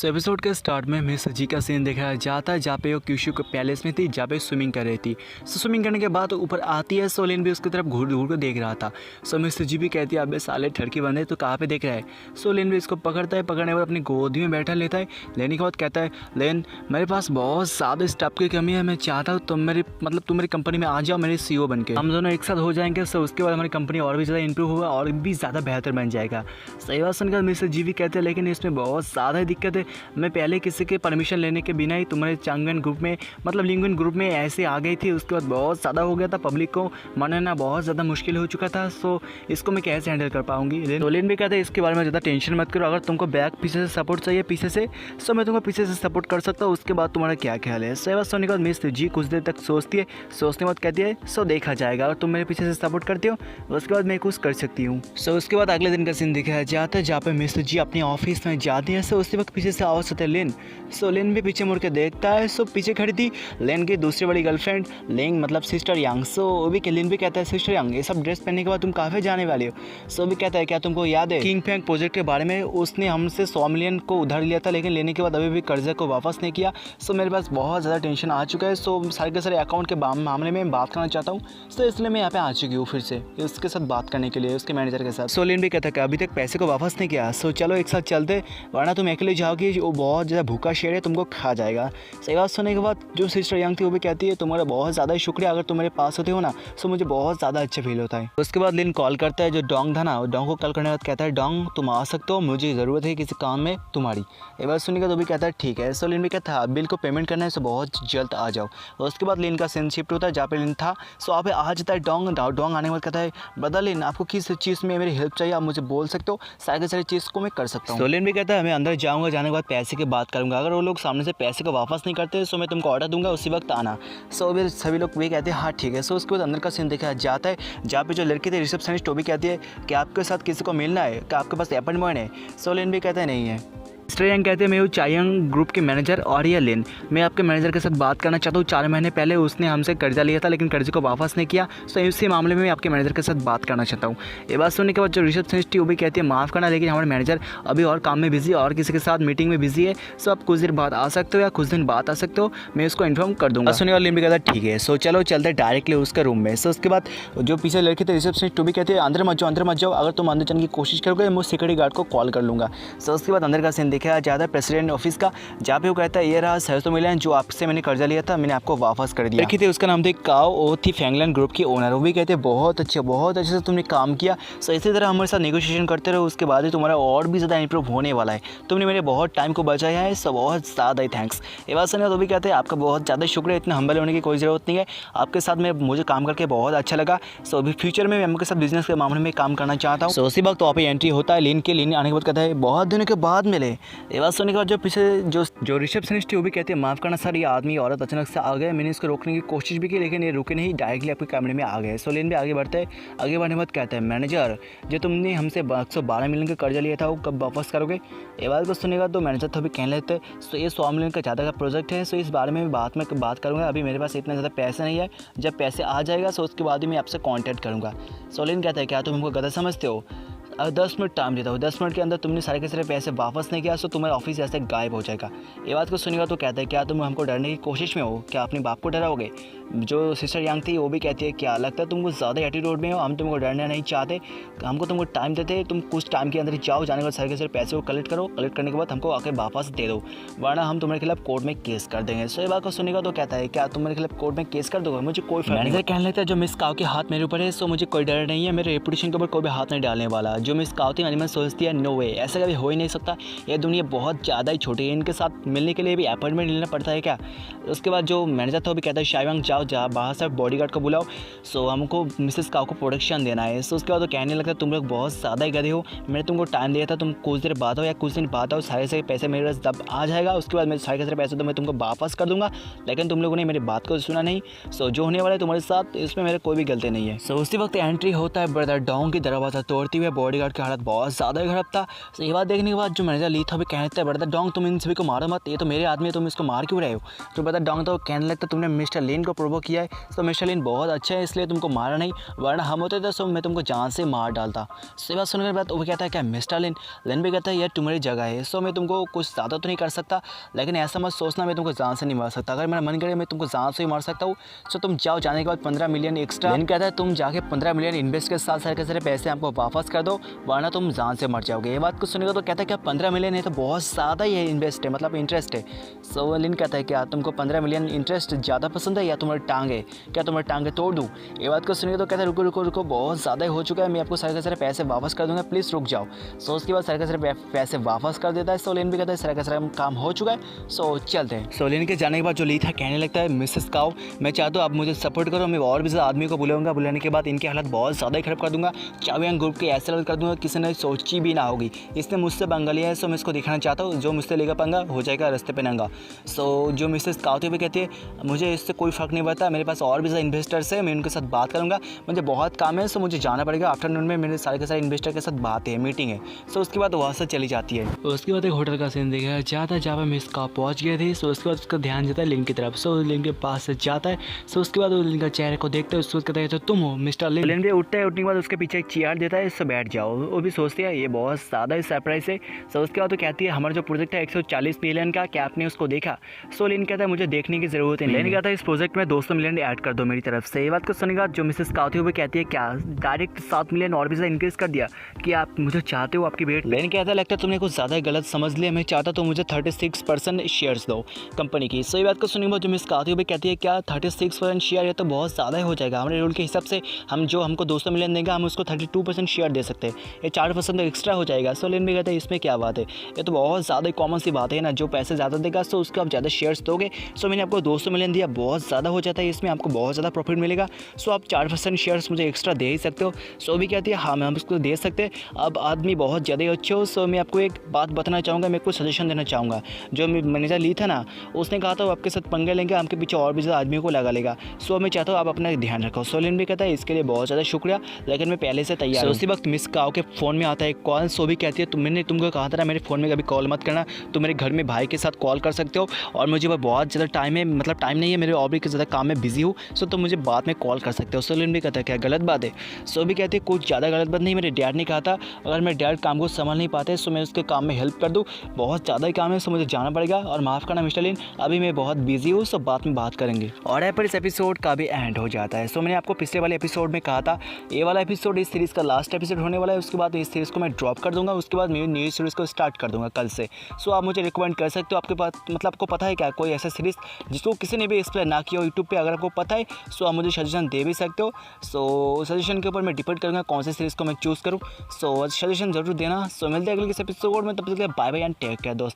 तो एपिसोड के स्टार्ट में मिस जी का सीन दिखाया जाता है जहाँ पे वो क्यूशु के पैलेस में थी जहाँ पे स्विमिंग कर रही थी। स्विमिंग करने के बाद ऊपर आती है। सोलिन भी उसकी तरफ घूर घूर कर देख रहा था। सो मिस जी भी कहती है अबे साले ठरकी बंदे तो कहाँ पे देख रहा है। सोलिन भी इसको पकड़ता है। पकड़ने के बाद अपनी गोदी में बैठा लेता है। लेने के बाद कहता है लेन मेरे पास बहुत ज़्यादा स्टाफ की कमी है, मैं चाहता हूँ तुम मेरी कंपनी में आ जाओ मेरे CEO बन के, हम दोनों एक साथ हो जाएंगे। सो उसके बाद हमारी कंपनी और भी ज़्यादा इंप्रूव होगा और भी ज़्यादा बेहतर बन जाएगा। सही बात सुनकर मिस्टर जी भी कहते हैं लेकिन इसमें बहुत ज़्यादा दिक्कत है, मैं पहले किसी के परमिशन लेने के बिना ही तुम्हारे चांगन ग्रुप में लिंगुइन ग्रुप में ऐसे आ गई थी। उसके बाद बहुत ज़्यादा हो गया था, पब्लिक को मनाना बहुत ज़्यादा मुश्किल हो चुका था। सो इसको मैं कैसे हैंडल कर पाऊंगी। सोलिन भी कहते हैं इसके बारे में ज़्यादा टेंशन मत करो, अगर तुमको बैक पीछे से सपोर्ट चाहिए पीछे से सो मैं तुमको पीछे से सपोर्ट कर सकता हूँ। उसके बाद तुम्हारा क्या ख्याल है। सही बात सुनने के बाद मिस जी कुछ देर तक सोचती है। सोचने के बाद कहती है सो देखा जाएगा, अगर तुम मेरे पीछे से सपोर्ट करते हो उसके बाद मैं कुछ कर सकती हूँ। सो उसके बाद अगले दिन का सीन दिखाया जाता है जहाँ पे मिस जी अपने ऑफिस में जाती है। सो उसी वक्त पीछे से आवाज़ होता है लेन। सो लेन भी पीछे मुड़ के देखता है। सो पीछे खड़ी थी लेन की दूसरी बड़ी गर्लफ्रेंड लेंग सिस्टर यांग। सो वो भी लेन भी कहता है सिस्टर यांग ये सब ड्रेस पहनने के बाद तुम काफ़ी जाने वाली हो। सो भी कहता है क्या तुमको याद है किंग फैंग प्रोजेक्ट के बारे में, उसने हमसे 100 मिलियन को उधार लिया था लेकिन लेने के बाद अभी भी कर्जे को वापस नहीं किया। सो मेरे पास बहुत ज़्यादा टेंशन आ चुका है। सो सारे के सारे अकाउंट के मामले में बात करना चाहता हूँ। सो इसलिए मैं यहाँ पे आ चुकी हूँ फिर से उसके साथ बात करने के लिए, उसके मैनेजर के साथ। सो लेन भी कहता है कि अभी तक पैसे को वापस नहीं किया। सो चलो एक साथ चलते वरना तुम अकेले जाओगी, वो बहुत ज़्यादा भूखा शेर है तुमको खा जाएगा। सही बात सुनने के बाद जो सिस्टर यंग थी वो भी कहती है तुम्हारा बहुत ज़्यादा शुक्रिया, अगर तुम मेरे पास होते हो ना सो मुझे बहुत ज़्यादा अच्छा फील होता है। उसके बाद लिन कॉल करता है जो डोंग था ना, डोंग को कॉल करने के बाद कहता है डोंग तुम आ सकते हो, मुझे ज़रूरत है किसी काम में तुम्हारी। ये बात सुनने के तो भी कहता है ठीक है। सो लिन भी कहता है बिल को पेमेंट करना है सो बहुत जल्द आ जाओ। उसके बाद लिन का सीन शिफ्ट होता है जहाँ पे लिन था। सो आप आ जाता है डोंग आने के बाद कहता है ब्रदर लिन आपको किस चीज़ में मेरी हेल्प चाहिए आप मुझे बोल सकते हो, सारी चीज़ को मैं कर सकता हूँ। सो लिन भी कहता है मैं अंदर जाऊँगा, जाने के बाद पैसे की बात करूँगा, अगर वो लोग सामने से पैसे को वापस नहीं करते सो मैं तुमको ऑर्डर दूंगा उसी वक्त आना। सो फिर सभी लोग भी कहते हैं हाँ ठीक है। सो उसके बाद अंदर का सीन देखा जाता है जहाँ पे जो लड़की थी रिसेप्शनिस्ट वो भी कहती है कि आपके साथ किसी को मिलना है, कि आपके पास अपॉइंटमेंट है। सो लिन भी कहता है नहीं है। मिस्टर यंग कहते हैं मैं हूँ चायंग ग्रुप के मैनेजर और ये लिन, मैं आपके मैनेजर के साथ बात करना चाहता हूँ। 4 महीने पहले उसने हमसे कर्जा लिया था लेकिन कर्जे को वापस नहीं किया। सो इसी मामले में मैं आपके मैनेजर के साथ बात करना चाहता हूँ। ये बात सुनने के बाद जो रिसेप्शनिस्ट थी वो भी कहती है माफ़ करना लेकिन हमारे मैनेजर अभी और काम में बिजी और किसी के साथ मीटिंग में बिजी है। सो आप कुछ देर बाद आ सकते हो या कुछ दिन बाद आ सकते हो, मैं उसको इन्फॉर्म कर दूँगा। सुनने वाले लिन भी कहता है ठीक है। सो चलो चलते डायरेक्टली उसके रूम में। सो उसके बाद जो पीछे लड़के थे रिसेप्शनिस्ट वो भी कहते हैं अंदर मत जाओ, अगर तुम अंदर जाने की कोशिश करोगे मैं सिक्योरिटी गार्ड को कॉल कर लूँगा। सो उसके बाद अंदर का सीन दिखाया जाता है प्रेसिडेंट ऑफिस का जहाँ पे वो कहता है ये रहा 600 मिलियन जो आपसे मैंने कर्जा लिया था, मैंने आपको वापस कर दिया। देखी थी उसका नाम था काओ, वो थी फैंगलैंड ग्रुप की ओनर। वो भी कहते हैं बहुत अच्छे से तुमने काम किया। सो इसी तरह हमारे साथ नेगोशिएशन करते रहो, उसके बाद ही तुम्हारा और भी ज़्यादा इंप्रूव होने वाला है। तुमने मेरे बहुत टाइम को बचाया है, सो बहुत ज़्यादा ही थैंक्स। ये बात सुने तो भी कहते हैं आपका बहुत ज़्यादा शुक्रिया, इतना हम्बल होने की कोई ज़रूरत नहीं है, आपके साथ मुझे काम करके बहुत अच्छा लगा। सो अभी फ्यूचर में मैं आपके साथ बिजनेस के मामले में काम करना चाहता हूँ। सो उसी वक्त वहाँ पे एंट्री होता है लिन आने के बाद कहता है बहुत दिनों के बाद मिले। ये बात सुनने के बाद जो पीछे जो रिसेप्शनिस्ट है वो भी कहते हैं माफ़ करना सर ये आदमी औरत अचानक से आ गए, मैंने इसको रोकने की कोशिश भी की लेकिन ये रुके नहीं, डायरेक्टली आपके कैमरे में आ गए। सो लेन भी आगे बढ़ते हैं। आगे बढ़ने के बाद कहता है मैनेजर जो तुमने हमसे 112 मिलियन का कर्जा लिया था वो कब वापस करोगे। ये बात को सुनेगा तो मैनेजर तो भी कहने लगते हैं सो ये 100 मिलियन का ज़्यादा का प्रोजेक्ट है, सो इस बारे में बात करूँगा, अभी मेरे पास इतना ज़्यादा पैसे नहीं है, जब पैसे आ जाएगा सो उसके बाद ही मैं आपसे कॉन्टैक्ट करूँगा। सो लेन कहता है क्या तुम हमको गलत समझते हो, 10 मिनट टाइम देता हूँ, 10 मिनट के अंदर तुमने सारे के सारे पैसे वापस नहीं किया सो तुम्हारा ऑफिस ऐसे गायब हो जाएगा। ये बात को सुनेगा तो कहता है क्या तुम हमको डरने की कोशिश में हो, क्या अपने बाप को डराओगे। जो सिस्टर यांग थी वो भी कहती है क्या लगता है तुमको ज़्यादा एटीट्यूड में हो, हम तुमको डरना नहीं चाहते, हमको तुमको टाइम देते, तुम कुछ टाइम के अंदर ही जाओ, जाने के बाद सारे के सारे पैसे को कलेक्ट करो, कलेक्ट करने के बाद हमको आके वापस दे दो वरना हम तुम्हारे खिलाफ कोर्ट में केस कर देंगे। सो ये बात को सुनेगा तो कहता है क्या तुम मेरे खिलाफ कोर्ट में केस कर दोगे, मुझे कोई फर्क नहीं। कहने लगता है जो मिस काओ के हाथ मेरे ऊपर है सो मुझे कोई डर नहीं है, मेरे रेपुटेशन के ऊपर कोई भी हाथ नहीं डालने वाला। जो मिस काओ थी सोचती है नो वे ऐसा कभी हो ही नहीं सकता, ये दुनिया बहुत ज़्यादा ही छोटी है, इनके साथ मिलने के लिए भी अपॉइंटमेंट लेना पड़ता है क्या। उसके बाद जो मैनेजर था वो भी कहता है शाइवांग जाओ बाहर से बॉडीगार्ड को बुलाओ, सो हमको मिसेस काओ को प्रोटेक्शन देना है। सो उसके बाद वो कहने लगता है तुम लोग बहुत ज़्यादा ही गधे हो, मैंने तुमको टाइम दिया था, तुम कुछ देर बाद हो या कुछ दिन बाद हो, सारे से पैसे मेरे पास दब आ जाएगा, उसके बाद मेरे सारे के सारे पैसे तो मैं तुमको वापस कर दूंगा, लेकिन तुम लोगों ने मेरी बात को सुना नहीं। सो जो होने वाला है तुम्हारे साथ इसमें मेरा कोई भी गलती नहीं है। सो उसी वक्त एंट्री होता है ब्रदर डोंग की दरवाज़ा तोड़ती हुए बॉडी बॉडीगार्ड की हालत बहुत ज़्यादा खराब था। तो ये बात देखने के बाद जो मैनेजर ली था भी कहने लगता है बता डोंग तुम इन सभी को मारो मत, ये तो मेरे आदमी है, तुम इसको मार क्यों रहे हो। तो बता डोंग तो कहने लगता तुमने मिस्टर लिन को प्रोवोक किया है, तो मिस्टर लिन बहुत अच्छा है इसलिए तुमको मारा नहीं, वरना हम होते थे तो मैं तुमको जान से मार डालता। सो ये बात सुनने के बाद वो कहता है क्या मिस्टर लिन। लिन भी कहता है यार तुम्हारी जगह है, सो मैं तुमको कुछ ज़्यादा तो नहीं कर सकता, लेकिन ऐसा मत सोचना मैं तुमको जान से नहीं मार सकता, अगर मेरा मन करे मैं तुमको जान से ही मार सकता हूँ। सो तुम जाओ, जाने के बाद 15 मिलियन एक्स्ट्रा। लिन कहता है तुम जाके 15 मिलियन इन्वेस्ट के साथ सारे पैसे आपको वापस कर दो, वरना तुम जान से मर जाओगे। ये बात को सुनेगा तो कहता है क्या 15 मिलियन है तो बहुत ज़्यादा ही है इन्वेस्ट है, मतलब इंटरेस्ट है। सो लिन कहता है क्या तुमको 15 मिलियन इंटरेस्ट ज़्यादा पसंद है या तुम्हारी टांग है, क्या तुम्हारी टांगें तोड़ दूँ। ये बात को सुनेगा तो कहता है रुको रुको रुको, बहुत ज़्यादा हो चुका है, मैं आपको सारे के सारे पैसे वापस कर दूँगा, प्लीज़ रुक जाओ। सो उसके बाद सारे के सारे पैसे वापस कर देता है। सो लिन भी कहता है सारा का सारा काम हो चुका है, सो चलते हैं। सो लिन के जाने के बाद जो ली था कहने लगता है मिसेस काओ मैं चाहता हूँ आप मुझे सपोर्ट करो, मैं और भी ज़्यादा आदमी को बुलाऊंगा, बुलाने के बाद इनकी हालत बहुत ज़्यादा खराब कर दूंगा, चावियांग ग्रुप की ऐसे कर दूंगा किसी ने सोची भी ना होगी। इसने मुझसे पंगा लिया है, सो मैं इसको दिखाना चाहता हूँ, जो मुझसे लेगा पंगा हो जाएगा रास्ते पे नंगा। सो जो मिसेस काओ भी कहती है मुझे इससे कोई फ़र्क नहीं पड़ता, मेरे पास और भी ज़्यादा इन्वेस्टर्स है, मैं उनके साथ बात करूँगा, मुझे बहुत काम है, सो मुझे जाना पड़ेगा, आफ्टरनून में मेरे सारे के सारे इन्वेस्टर के साथ बात है, मीटिंग है। सो उसके बाद वहाँ से चली जाती है। उसके बाद एक होटल का सीन देखा जाता जहाँ पर मिस काओ पहुँच गए थे। सो उसके बाद उसका ध्यान जाता है लिन की तरफ। सो लिन के पास से जाता है। सो उसके बाद वो लिन का चेहरे को देखते हैं, उसको कहता है तो तुम हो मिस्टर लिन। लिन भी उठता है, उठने के बाद उसके पीछे एक चेयर देता है, इससे बैठ जाओ। वो भी सोचती है ये बहुत ज़्यादा सरप्राइज है। सो उसके बाद तो कहती है हमारा जो प्रोजेक्ट है 140 मिलियन का, क्या आपने उसको देखा। सो लिन कहता है मुझे देखने की ज़रूरत है। लिन कहता है इस प्रोजेक्ट में 200 मिलियन ऐड कर दो मेरी तरफ से। ये बात को सुनने के बाद जो मिसेस काओ थी वो कहती है क्या डायरेक्ट 7 मिलियन और भी ज़्यादा इंक्रीज़ कर दिया कि आप मुझे चाहते हो आपकी बेट। लिन कहता है लगता है तुमने कुछ ज़्यादा गलत समझ लिया, मैं चाहता तो मुझे 36% शेयर्स दो कंपनी की। सो ये बात को सुनने के बाद जो मिस काओ थी वो कहती है क्या 36% शेयर, ये तो बहुत ज़्यादा हो जाएगा, हमारे रूल के हिसाब से हम जो हमको 200 मिलियन देंगे हम उसको 32% शेयर दे सकते हैं, ये 4% तो एक्स्ट्रा हो जाएगा। सो लिन भी कहते हैं इसमें क्या बात है, ये तो बहुत ज़्यादा कॉमन सी बात है ना, जो पैसे ज़्यादा देगा सो उसको आप ज़्यादा शेयर्स दोगे। सो मैंने आपको 200 मिलियन दिया, बहुत ज़्यादा हो जाता है, इसमें आपको बहुत ज़्यादा प्रॉफिट मिलेगा, सो आप 4% शेयर्स मुझे एक्स्ट्रा दे ही सकते हो। सो भी कहती है हाँ मैं हम उसको दे सकते हैं, अब आदमी बहुत ज़्यादा अच्छे हो। सो मैं आपको एक बात बताना चाहूँगा, मैं कुछ सजेशन देना चाहूँगा। जो मैनेजर ली था ना उसने कहा था वो आपके साथ पंगे लेंगे, आपके पीछे और भी ज़्यादा आदमियों को लगा लेगा। सो मैं चाहता हूँ आप अपना ध्यान रखो। सो लिन भी कहता है इसके लिए बहुत ज़्यादा शुक्रिया, लेकिन मैं पहले से तैयार हूँ। उसी वक्त मिस काओ के फ़ोन में आता है कॉल। सो भी कहती है मैंने तुमको कहा था ना मेरे फ़ोन में कभी कॉल मत करना, तुम मेरे घर में भाई के साथ कॉल कर सकते हो, और मुझे वो बहुत ज़्यादा टाइम है, मतलब टाइम नहीं है, मेरे और भी ज़्यादा काम में बिजी हूँ, सो तुम मुझे बाद में कॉल कर सकते हो। सो लिन भी कहता है क्या गलत बात है। सो भी कहती है कुछ ज़्यादा गलत बात नहीं, मेरे डैड ने कहा था अगर मेरे डैड काम को संभाल नहीं पाते सो मैं उसके काम में हेल्प कर दूँ, बहुत ज़्यादा ही काम है, सो मुझे जाना पड़ेगा और माफ़ करना मिस्टर लिन, अभी मैं बहुत बिजी हूँ, सब बाद में बात करेंगे। और यहाँ पर इस एपिसोड का भी एंड हो जाता है। सो मैंने आपको पिछले वाले एपिसोड में कहा था ये वाला एपिसोड इस सीरीज़ का लास्ट एपिसोड होने वाला है, उसके बाद इस सीरीज़ को मैं ड्रॉप कर दूंगा, उसके बाद मेरी न्यू सीरीज़ को स्टार्ट कर दूंगा कल से। सो आप मुझे रिकमेंड कर सकते हो, आपके पास मतलब आपको पता है क्या कोई ऐसा सीरीज़ जिसको किसी ने भी एक्सप्लेन ना किया हो यूट्यूब पे, अगर आपको पता है सो आप मुझे सजेशन दे भी सकते हो। सो सजेशन के ऊपर मैं डिपेंड करूँगा कौन सी सीरीज़ को मैं चूज़ करूँ, सो सजेशन ज़रूर देना। सो मिलते हैं अगले किसी एपिसोड में, तब तक bye bye and take care दोस्तों।